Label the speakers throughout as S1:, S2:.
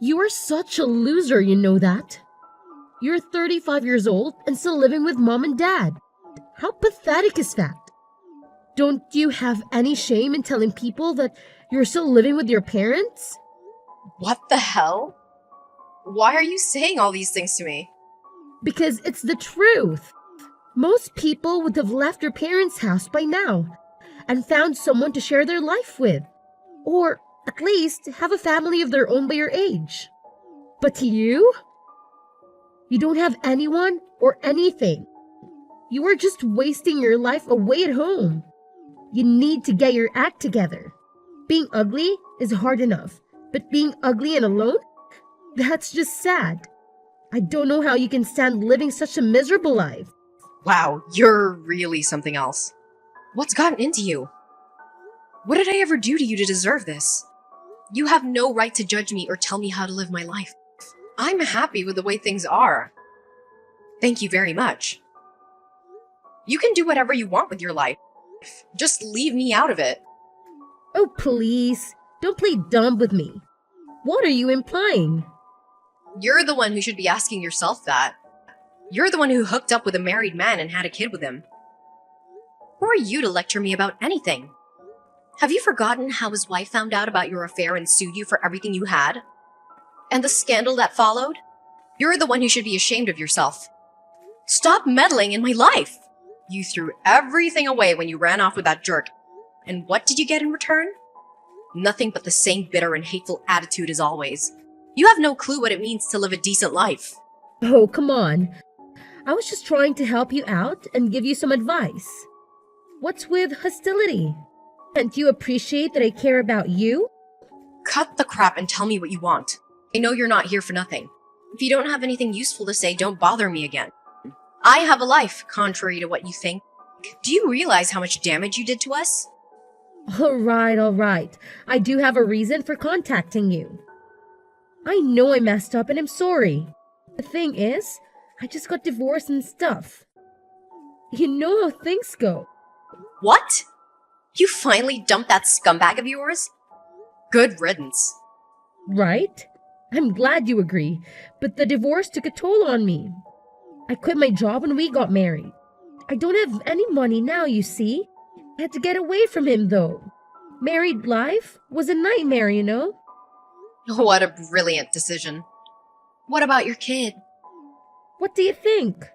S1: You are such a loser, you know that? You're 35 years old and still living with mom and dad. How pathetic is that? Don't you have any shame in telling people that you're still living with your parents?
S2: What the hell? Why are you saying all these things to me?
S1: Because it's the truth. Most people would have left their parents' house by now and found someone to share their life with, or at least have a family of their own by your age. But you? You don't have anyone or anything. You are just wasting your life away at home. You need to get your act together. Being ugly is hard enough, but being ugly and alone? That's just sad. I don't know how you can stand living such a miserable life.
S2: Wow, you're really something else. What's gotten into you? What did I ever do to you to deserve this? You have no right to judge me or tell me how to live my life. I'm happy with the way things are. Thank you very much. You can do whatever you want with your life. Just leave me out of it.
S1: Oh, please. Don't play dumb with me. What are you implying?
S2: You're the one who should be asking yourself that. You're the one who hooked up with a married man and had a kid with him. Who are you to lecture me about anything? Have you forgotten how his wife found out about your affair and sued you for everything you had? And the scandal that followed? You're the one who should be ashamed of yourself. Stop meddling in my life! You threw everything away when you ran off with that jerk. And what did you get in return? Nothing but the same bitter and hateful attitude as always. You have no clue what it means to live a decent life.
S1: Oh, come on. I was just trying to help you out and give you some advice. What's with hostility? Can't you appreciate that I care about you?
S2: Cut the crap and tell me what you want. I know you're not here for nothing. If you don't have anything useful to say, don't bother me again. I have a life, contrary to what you think. Do you realize how much damage you did to us?
S1: All right. I do have a reason for contacting you. I know I messed up and I'm sorry. The thing is, I just got divorced and stuff. You know how things go.
S2: What? You finally dumped that scumbag of yours? Good riddance.
S1: Right? I'm glad you agree, but the divorce took a toll on me. I quit my job when we got married. I don't have any money now, you see. I had to get away from him, though. Married life was a nightmare, you know?
S2: What a brilliant decision. What about your kid?
S1: What do you think?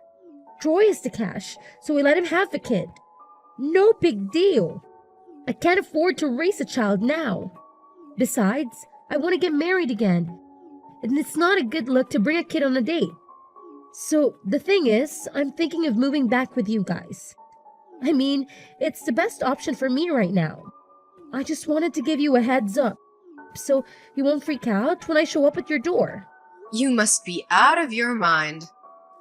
S1: Troy has the cash, so we let him have the kid. No big deal. I can't afford to raise a child now. Besides, I want to get married again. And it's not a good look to bring a kid on a date. So, the thing is, I'm thinking of moving back with you guys. I mean, it's the best option for me right now. I just wanted to give you a heads up, so you won't freak out when I show up at your door.
S2: You must be out of your mind.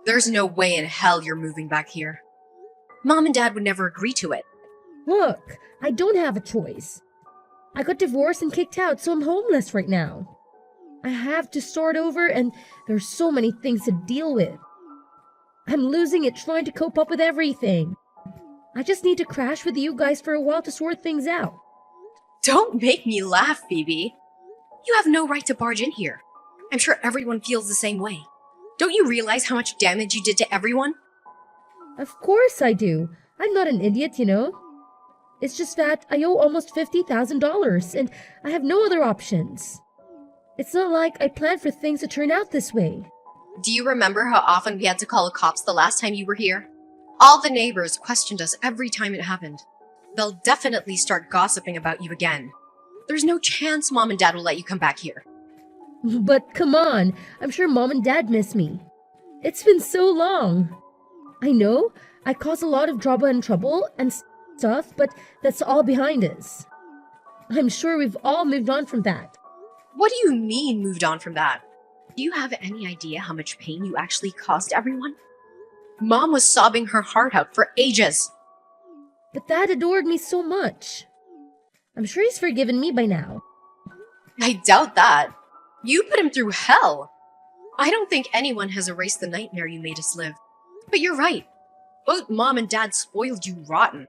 S2: There's no way in hell you're moving back here. Mom and Dad would never agree to it.
S1: Look, I don't have a choice. I got divorced and kicked out, so I'm homeless right now. I have to start over, and there's so many things to deal with. I'm losing it trying to cope up with everything. I just need to crash with you guys for a while to sort things out.
S2: Don't make me laugh, Phoebe. You have no right to barge in here. I'm sure everyone feels the same way. Don't you realize how much damage you did to everyone?
S1: Of course I do. I'm not an idiot, you know. It's just that I owe almost $50,000 and I have no other options. It's not like I planned for things to turn out this way.
S2: Do you remember how often we had to call the cops the last time you were here? All the neighbors questioned us every time it happened. They'll definitely start gossiping about you again. There's no chance Mom and Dad will let you come back here.
S1: But come on, I'm sure Mom and Dad miss me. It's been so long. I know, I caused a lot of drama and trouble and stuff, but that's all behind us. I'm sure we've all moved on from that.
S2: What do you mean moved on from that? Do you have any idea how much pain you actually caused everyone? Mom was sobbing her heart out for ages.
S1: But Dad adored me so much. I'm sure he's forgiven me by now.
S2: I doubt that. You put him through hell. I don't think anyone has erased the nightmare you made us live. But you're right. Both Mom and Dad spoiled you rotten.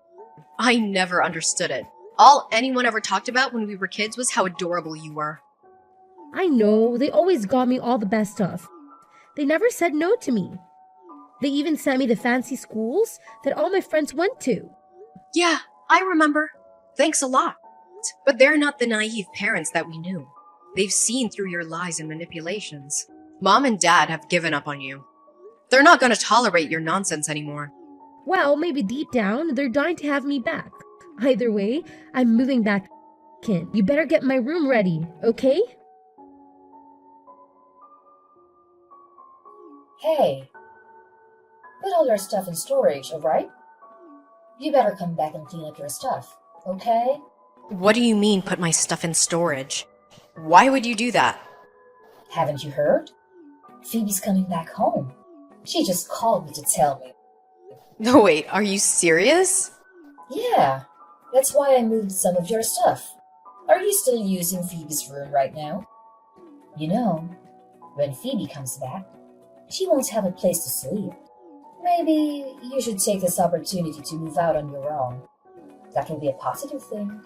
S2: I never understood it. All anyone ever talked about when we were kids was how adorable you were.
S1: I know, they always got me all the best stuff. They never said no to me. They even sent me to fancy schools that all my friends went to.
S2: Yeah, I remember. Thanks a lot. But they're not the naive parents that we knew. They've seen through your lies and manipulations. Mom and Dad have given up on you. They're not going to tolerate your nonsense anymore.
S1: Well, maybe deep down, they're dying to have me back. Either way, I'm moving back in. You better get my room ready, okay?
S3: Hey, put all your stuff in storage, alright? You better come back and clean up your stuff, okay?
S2: What do you mean, put my stuff in storage? Why would you do that?
S3: Haven't you heard? Phoebe's coming back home. She just called me to tell me.
S2: No, wait, are you serious?
S3: Yeah, that's why I moved some of your stuff. Are you still using Phoebe's room right now? You know, when Phoebe comes back, she won't have a place to sleep. Maybe you should take this opportunity to move out on your own. That will be a positive thing.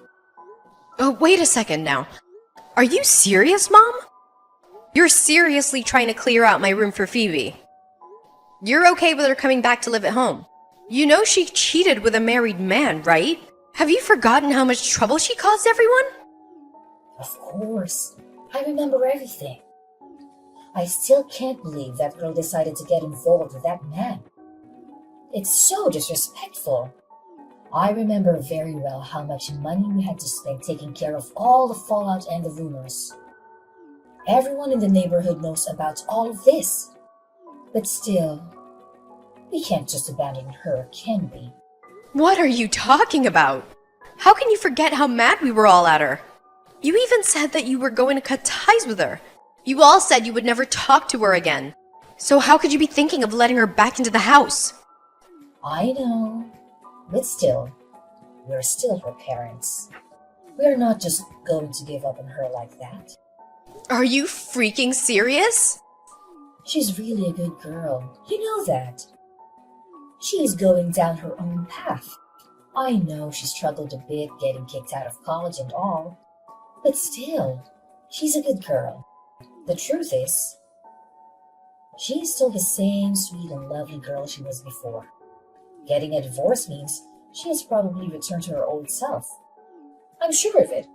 S2: Oh, wait a second now. Are you serious, Mom? You're seriously trying to clear out my room for Phoebe? You're okay with her coming back to live at home? You know she cheated with a married man, right? Have you forgotten how much trouble she caused everyone?
S3: Of course. I remember everything. I still can't believe that girl decided to get involved with that man. It's so disrespectful. I remember very well how much money we had to spend taking care of all the fallout and the rumors. Everyone in the neighborhood knows about all of this. But still, we can't just abandon her, can we?
S2: What are you talking about? How can you forget how mad we were all at her? You even said that you were going to cut ties with her. You all said you would never talk to her again. So how could you be thinking of letting her back into the house?
S3: I know, but still, we're still her parents. We're not just going to give up on her like that.
S2: Are you freaking serious?
S3: She's really a good girl. You know that. She's going down her own path. I know she struggled a bit getting kicked out of college and all, but still, she's a good girl. The truth is, she's still the same sweet and lovely girl she was before. Getting a divorce means she has probably returned to her old self. I'm sure of it.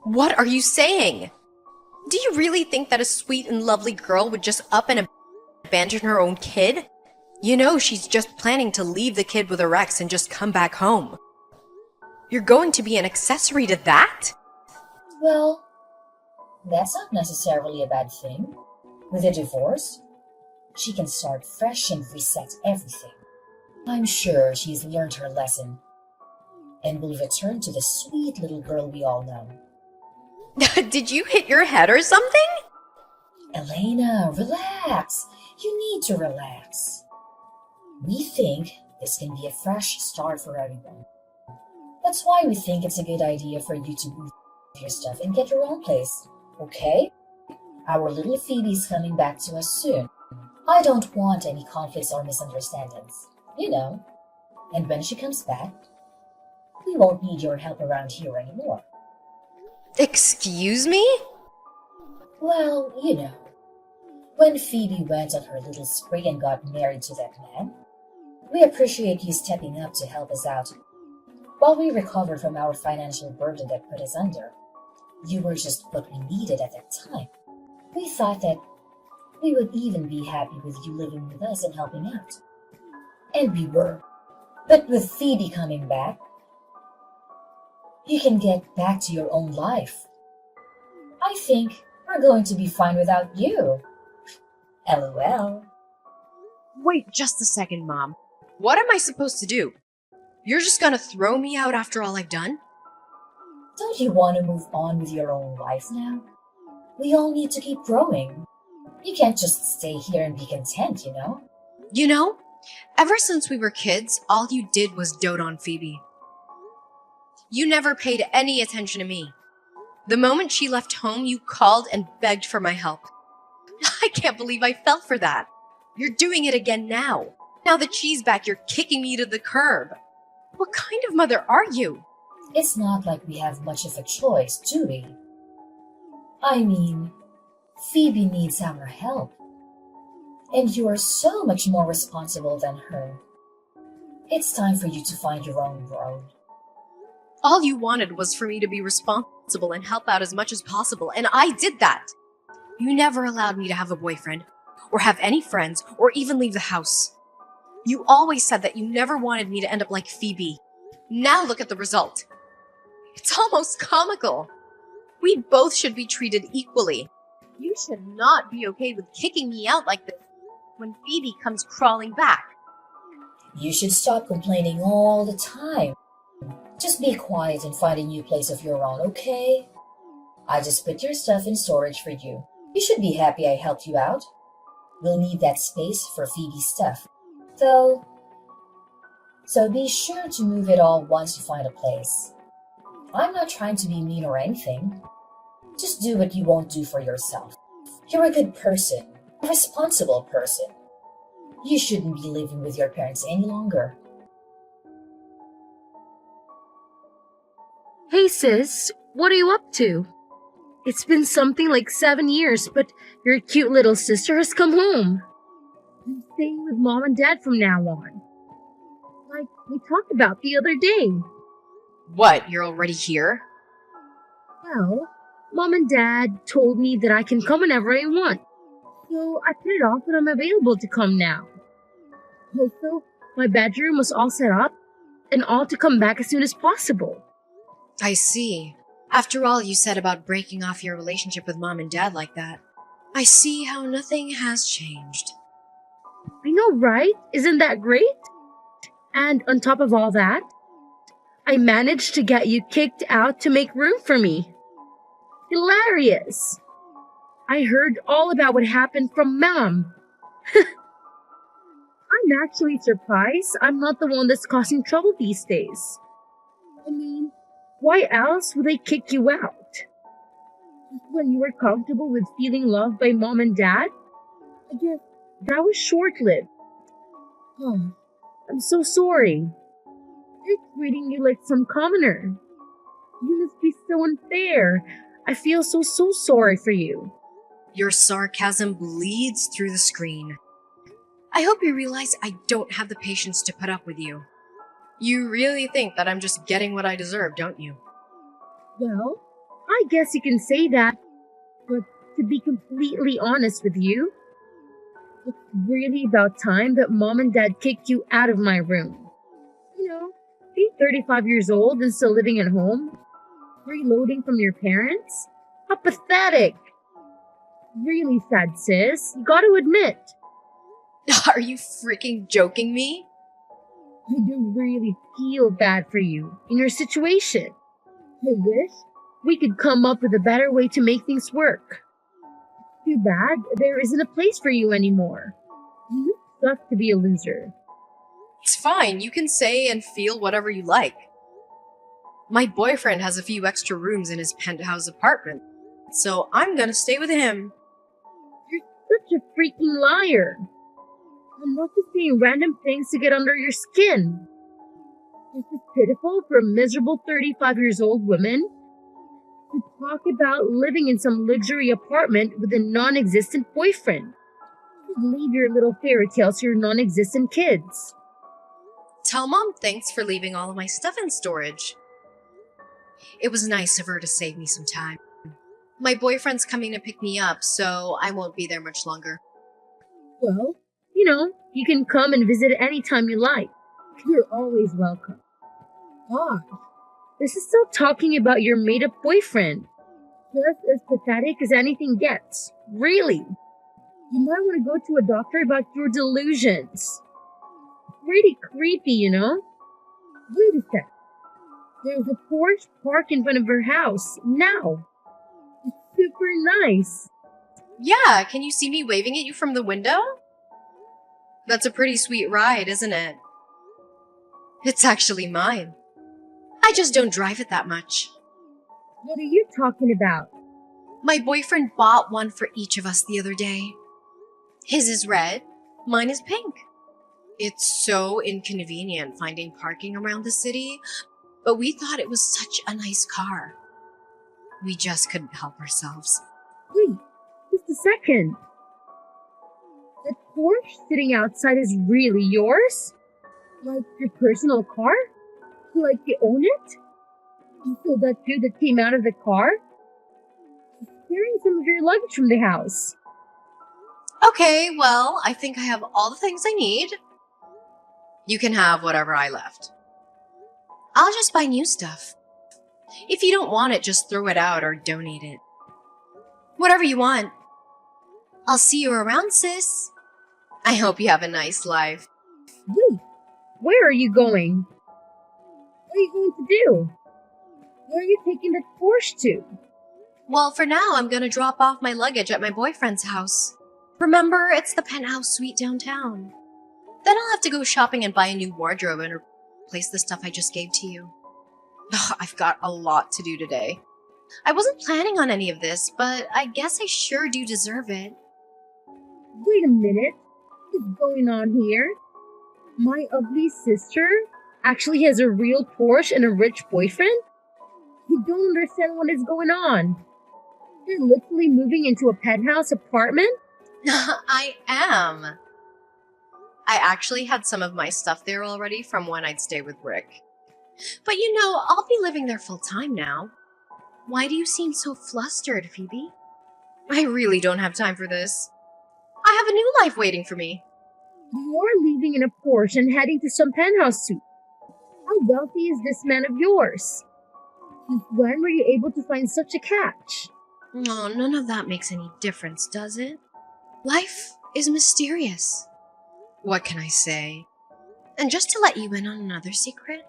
S2: What are you saying? Do you really think that a sweet and lovely girl would just up and abandon her own kid? You know she's just planning to leave the kid with her ex and just come back home. You're going to be an accessory to that?
S3: Well, that's not necessarily a bad thing. With a divorce, she can start fresh and reset everything. I'm sure she's learned her lesson and will return to the sweet little girl we all know.
S2: Did you hit your head or something?
S3: Elena, relax. You need to relax. We think this can be a fresh start for everyone. That's why we think it's a good idea for you to move your stuff and get your own place, okay? Our little Phoebe's coming back to us soon. I don't want any conflicts or misunderstandings, you know. And when she comes back, we won't need your help around here anymore.
S2: Excuse me?
S3: Well, you know, when Phoebe went on her little spree and got married to that man, we appreciate you stepping up to help us out while we recovered from our financial burden that put us under. You were just what we needed at that time. We thought that we would even be happy with you living with us and helping out. And we were. But with Phoebe coming back, you can get back to your own life. I think we're going to be fine without you. LOL.
S2: Wait just a second, Mom. What am I supposed to do? You're just gonna throw me out after all I've done?
S3: Don't you want to move on with your own life now? We all need to keep growing. You can't just stay here and be content, you know?
S2: You know, ever since we were kids, all you did was dote on Phoebe. You never paid any attention to me. The moment she left home, you called and begged for my help. I can't believe I fell for that. You're doing it again now. Now that she's back, you're kicking me to the curb. What kind of mother are you?
S3: It's not like we have much of a choice, do we? I mean, Phoebe needs our help. And you are so much more responsible than her. It's time for you to find your own road.
S2: All you wanted was for me to be responsible and help out as much as possible, and I did that. You never allowed me to have a boyfriend, or have any friends, or even leave the house. You always said that you never wanted me to end up like Phoebe. Now look at the result. It's almost comical. We both should be treated equally. You should not be okay with kicking me out like this when Phoebe comes crawling back.
S3: You should stop complaining all the time. Just be quiet and find a new place of your own, okay? I just put your stuff in storage for you. You should be happy I helped you out. We'll need that space for Phoebe's stuff, though. So be sure to move it all once you find a place. I'm not trying to be mean or anything. Just do what you won't do for yourself. You're a good person, a responsible person. You shouldn't be living with your parents any longer.
S1: Hey sis, what are you up to? It's been something like 7 years, but your cute little sister has come home. I'm staying with mom and dad from now on. Like we talked about the other day.
S2: What, you're already here?
S1: Well, mom and dad told me that I can come whenever I want. So I put it off and I'm available to come now. Also, my bedroom was all set up and all to come back as soon as possible.
S2: I see. After all you said about breaking off your relationship with mom and dad like that, I see how nothing has changed.
S1: I know, right? Isn't that great? And on top of all that, I managed to get you kicked out to make room for me. Hilarious! I heard all about what happened from Mom. I'm actually surprised I'm not the one that's causing trouble these days. I mean, why else would they kick you out? Just when you were comfortable with feeling loved by Mom and Dad? I guess that was short-lived. Oh, I'm so sorry. They're treating you like some commoner. You must be so unfair. I feel so sorry for you.
S2: Your sarcasm bleeds through the screen. I hope you realize I don't have the patience to put up with you. You really think that I'm just getting what I deserve, don't you?
S1: Well, I guess you can say that, but to be completely honest with you, it's really about time that Mom and Dad kicked you out of my room. You know, being 35 years old and still living at home, freeloading from your parents? How pathetic! Really sad, sis. You gotta admit.
S2: Are you freaking joking me?
S1: I do really feel bad for you in your situation. I wish we could come up with a better way to make things work. Too bad there isn't a place for you anymore. You suck to be a loser.
S2: It's fine, you can say and feel whatever you like. My boyfriend has a few extra rooms in his penthouse apartment, so I'm gonna stay with him.
S1: You're such a freaking liar. I'm not just saying random things to get under your skin. This is pitiful for a miserable 35 years old woman to talk about living in some luxury apartment with a non-existent boyfriend. Leave your little fairy tales to your non-existent kids.
S2: Tell Mom thanks for leaving all of my stuff in storage. It was nice of her to save me some time. My boyfriend's coming to pick me up, so I won't be there much longer.
S1: Well, you can come and visit anytime you like. You're always welcome. Gosh, this is still talking about your made-up boyfriend. Just as pathetic as anything gets. Really. You might want to go to a doctor about your delusions. Pretty creepy, you know? Wait a sec. There's a Porsche parked in front of her house, now. It's super nice.
S2: Yeah, can you see me waving at you from the window? That's a pretty sweet ride, isn't it? It's actually mine. I just don't drive it that much.
S1: What are you talking about?
S2: My boyfriend bought one for each of us the other day. His is red, mine is pink. It's so inconvenient finding parking around the city, but we thought it was such a nice car. We just couldn't help ourselves.
S1: Wait, just a second. The Porsche sitting outside is really yours? Like your personal car? Like you own it? So that dude that came out of the car? He's carrying some of your luggage from the house.
S2: Okay, well, I think I have all the things I need. You can have whatever I left. I'll just buy new stuff. If you don't want it, just throw it out or donate it. Whatever you want. I'll see you around, sis. I hope you have a nice life.
S1: Wait, where are you going? What are you going to do? Where are you taking the Porsche to?
S2: Well, for now, I'm gonna drop off my luggage at my boyfriend's house. Remember, it's the penthouse suite downtown. Then I'll have to go shopping and buy a new wardrobe and replace the stuff I just gave to you. Ugh, I've got a lot to do today. I wasn't planning on any of this, but I guess I sure do deserve it.
S1: Wait a minute. What's going on here? My ugly sister actually has a real Porsche and a rich boyfriend? You don't understand what is going on. They're literally moving into a penthouse apartment?
S2: I am. I actually had some of my stuff there already from when I'd stay with Rick. But you know, I'll be living there full time now. Why do you seem so flustered, Phoebe? I really don't have time for this. I have a new life waiting for me.
S1: You're leaving in a Porsche and heading to some penthouse suite. How wealthy is this man of yours? Since when were you able to find such a catch?
S2: Oh, none of that makes any difference, does it? Life is mysterious. What can I say? And just to let you in on another secret,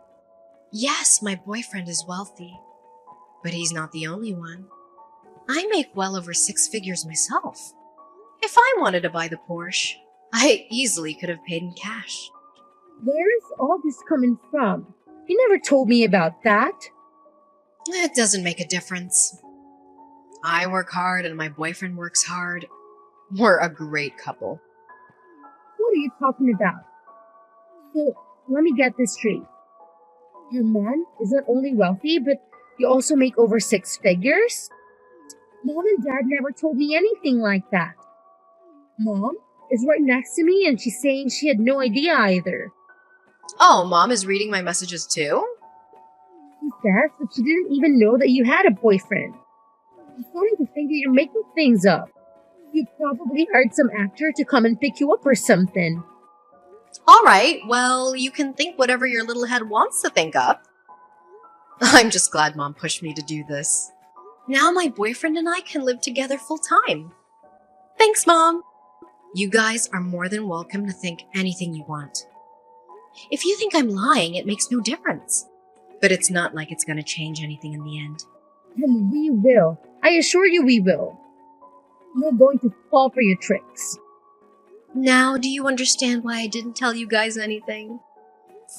S2: yes, my boyfriend is wealthy, but he's not the only one. I make well over 6 figures myself. If I wanted to buy the Porsche, I easily could have paid in cash.
S1: Where is all this coming from? You never told me about that.
S2: It doesn't make a difference. I work hard and my boyfriend works hard. We're a great couple.
S1: What are you talking about? So, let me get this straight. Your man is not only wealthy, but you also make over 6 figures? Mom and Dad never told me anything like that. Mom is right next to me and she's saying she had no idea either.
S2: Oh, Mom is reading my messages too?
S1: She says that she didn't even know that you had a boyfriend. I'm starting to think that you're making things up. You probably hired some actor to come and pick you up or something.
S2: All right, well, you can think whatever your little head wants to think up. I'm just glad Mom pushed me to do this. Now my boyfriend and I can live together full time. Thanks, Mom. You guys are more than welcome to think anything you want. If you think I'm lying, it makes no difference. But it's not like it's going to change anything in the end.
S1: And we will. I assure you we will. We're going to fall for your tricks.
S2: Now, do you understand why I didn't tell you guys anything?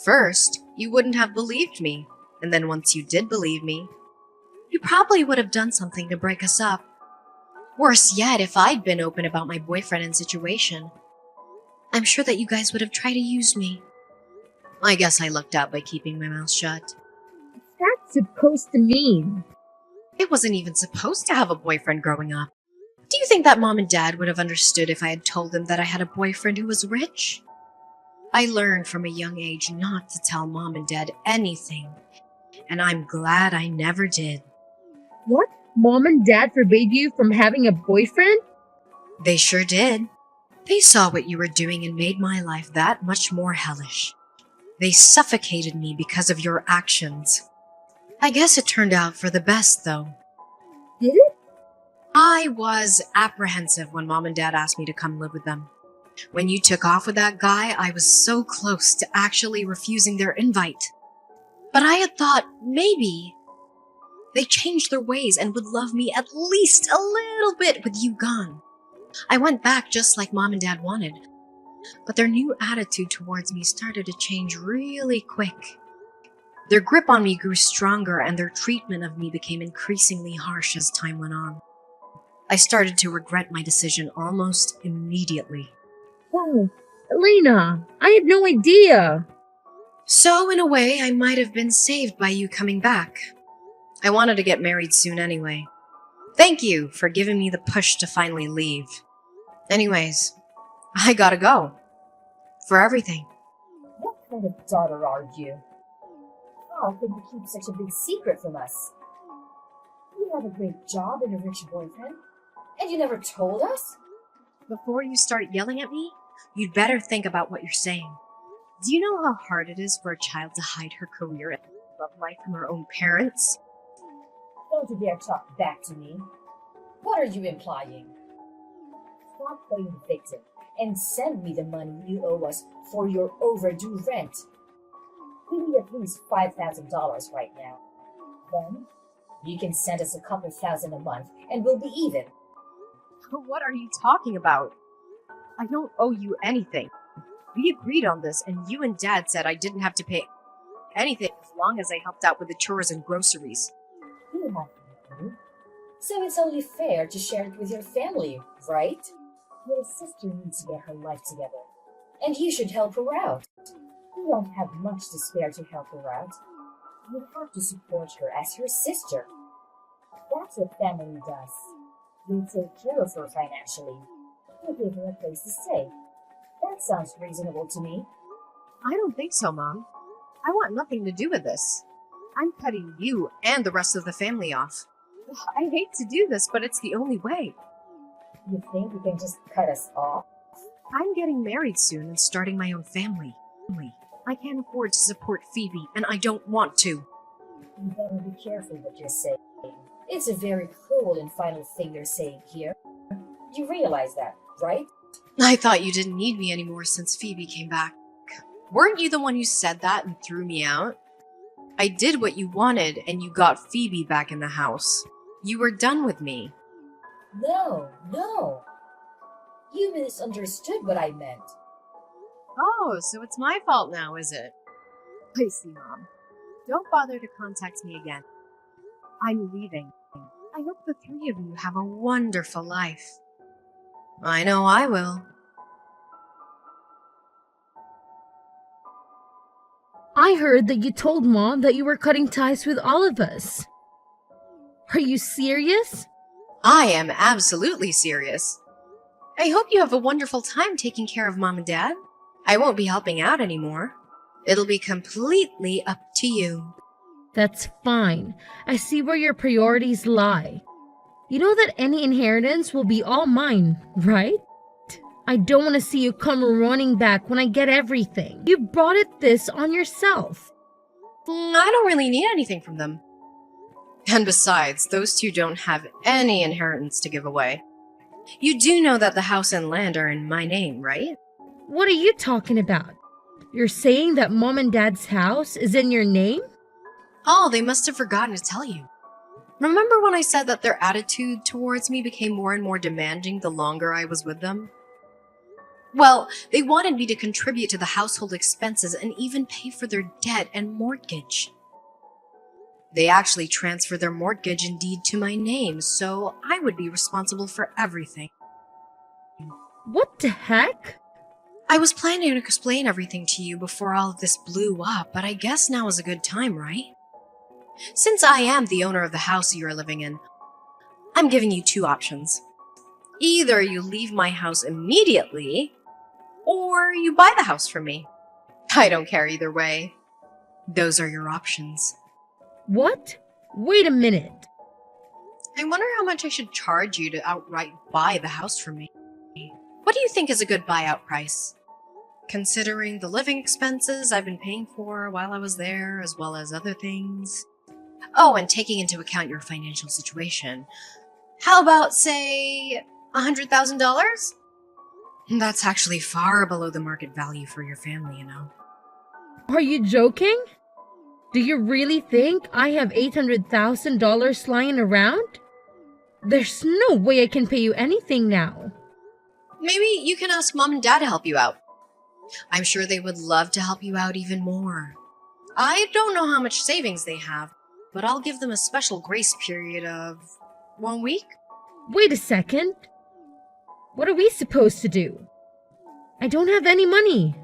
S2: First, you wouldn't have believed me. And then once you did believe me, you probably would have done something to break us up. Worse yet, if I'd been open about my boyfriend and situation, I'm sure that you guys would have tried to use me. I guess I lucked out by keeping my mouth shut.
S1: What's that supposed to mean?
S2: It wasn't even supposed to have a boyfriend growing up. Do you think that Mom and Dad would have understood if I had told them that I had a boyfriend who was rich? I learned from a young age not to tell Mom and Dad anything, and I'm glad I never did.
S1: What? Mom and Dad forbade you from having a boyfriend?
S2: They sure did. They saw what you were doing and made my life that much more hellish. They suffocated me because of your actions. I guess it turned out for the best, though.
S1: Did it?
S2: I was apprehensive when Mom and Dad asked me to come live with them. When you took off with that guy, I was so close to actually refusing their invite. But I had thought maybe they changed their ways and would love me at least a little bit with you gone. I went back just like Mom and Dad wanted. But their new attitude towards me started to change really quick. Their grip on me grew stronger and their treatment of me became increasingly harsh as time went on. I started to regret my decision almost immediately.
S1: Oh, Elena, I had no idea.
S2: So, in a way, I might have been saved by you coming back. I wanted to get married soon anyway. Thank you for giving me the push to finally leave. Anyways, I gotta go. For everything.
S3: What kind of daughter are you? How could you keep such a big secret from us? You have a great job and a rich boyfriend, and you never told us?
S2: Before you start yelling at me, you'd better think about what you're saying. Do you know how hard it is for a child to hide her career and love life from her own parents?
S3: Don't you dare talk back to me. What are you implying? Stop playing victim and send me the money you owe us for your overdue rent. We need at least $5,000 right now. Then, you can send us a couple thousand a month and we'll be even.
S2: What are you talking about? I don't owe you anything. We agreed on this, and you and Dad said I didn't have to pay anything as long as I helped out with the chores and groceries.
S3: You have money, so it's only fair to share it with your family, right? Your sister needs to get her life together, and you should help her out. You don't have much to spare to help her out. You have to support her as your sister. That's what family does. You take care of her financially. You give her a place to stay. That sounds reasonable to me.
S2: I don't think so, Mom. I want nothing to do with this. I'm cutting you and the rest of the family off. I hate to do this, but it's the only way.
S3: You think you can just cut us off?
S2: I'm getting married soon and starting my own family. I can't afford to support Phoebe, and I don't want to.
S3: You better be careful what you're saying. It's a very cruel and final thing you're saying here. You realize that, right?
S2: I thought you didn't need me anymore since Phoebe came back. Weren't you the one who said that and threw me out? I did what you wanted, and you got Phoebe back in the house. You were done with me.
S3: No. You misunderstood what I meant.
S2: Oh, so it's my fault now, is it? I see, Mom. Don't bother to contact me again. I'm leaving. I hope the three of you have a wonderful life. I know I will.
S1: I heard that you told Mom that you were cutting ties with all of us. Are you serious?
S2: I am absolutely serious. I hope you have a wonderful time taking care of Mom and Dad. I won't be helping out anymore. It'll be completely up to you.
S1: That's fine. I see where your priorities lie. You know that any inheritance will be all mine, right? I don't want to see you come running back when I get everything. You brought this on yourself.
S2: I don't really need anything from them. And besides, those two don't have any inheritance to give away. You do know that the house and land are in my name, right?
S1: What are you talking about? You're saying that Mom and Dad's house is in your name?
S2: Oh, they must have forgotten to tell you. Remember when I said that their attitude towards me became more and more demanding the longer I was with them? Well, they wanted me to contribute to the household expenses and even pay for their debt and mortgage. They actually transferred their mortgage and deed to my name, so I would be responsible for everything.
S1: What the heck?
S2: I was planning to explain everything to you before all of this blew up, but I guess now is a good time, right? Since I am the owner of the house you are living in, I'm giving you two options. Either you leave my house immediately, or you buy the house from me. I don't care either way. Those are your options.
S1: What? Wait a minute.
S2: I wonder how much I should charge you to outright buy the house from me. What do you think is a good buyout price? Considering the living expenses I've been paying for while I was there, as well as other things. Oh, and taking into account your financial situation. How about, say, $100,000? That's actually far below the market value for your family, you know.
S1: Are you joking? Do you really think I have $800,000 lying around? There's no way I can pay you anything now.
S2: Maybe you can ask Mom and Dad to help you out. I'm sure they would love to help you out even more. I don't know how much savings they have, but I'll give them a special grace period of 1 week.
S1: Wait a second. What are we supposed to do? I don't have any money.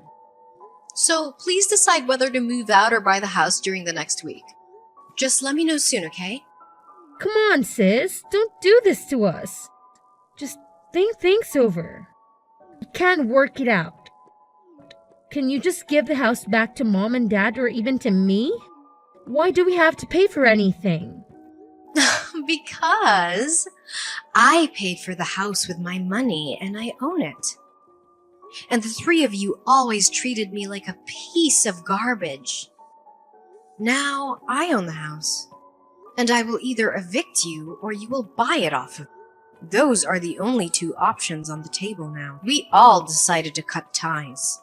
S2: So please decide whether to move out or buy the house during the next week. Just let me know soon, okay?
S1: Come on, sis. Don't do this to us. Just think things over. We can't work it out. Can you just give the house back to Mom and Dad or even to me? Why do we have to pay for anything?
S2: Because I paid for the house with my money and I own it. And the three of you always treated me like a piece of garbage. Now I own the house, and I will either evict you or you will buy it off of me. Those are the only two options on the table now. We all decided to cut ties.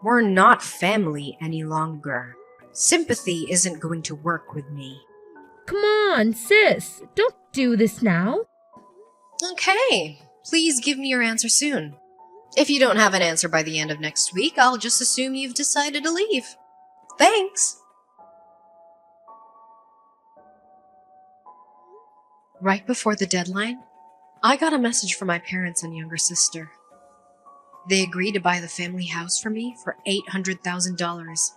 S2: We're not family any longer. Sympathy isn't going to work with me.
S1: Come on, sis. Don't do this now.
S2: Okay, please give me your answer soon. If you don't have an answer by the end of next week, I'll just assume you've decided to leave. Thanks. Right before the deadline, I got a message from my parents and younger sister. They agreed to buy the family house for me for $800,000,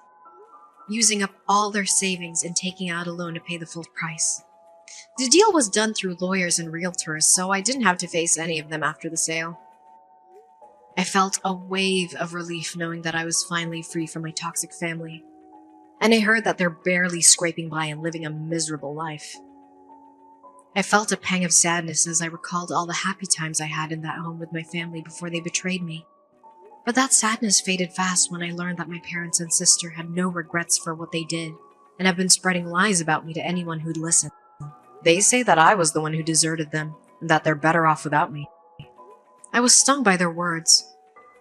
S2: using up all their savings and taking out a loan to pay the full price. The deal was done through lawyers and realtors, so I didn't have to face any of them after the sale. I felt a wave of relief knowing that I was finally free from my toxic family, and I heard that they're barely scraping by and living a miserable life. I felt a pang of sadness as I recalled all the happy times I had in that home with my family before they betrayed me. But that sadness faded fast when I learned that my parents and sister had no regrets for what they did and have been spreading lies about me to anyone who'd listen. They say that I was the one who deserted them and that they're better off without me. I was stung by their words,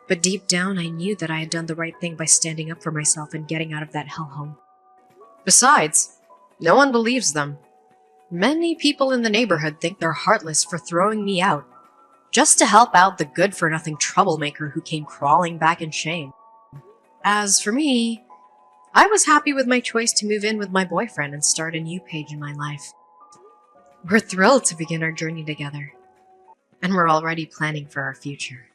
S2: but deep down I knew that I had done the right thing by standing up for myself and getting out of that hellhole. Besides, no one believes them. Many people in the neighborhood think they're heartless for throwing me out, just to help out the good-for-nothing troublemaker who came crawling back in shame. As for me, I was happy with my choice to move in with my boyfriend and start a new page in my life. We're thrilled to begin our journey together, and we're already planning for our future.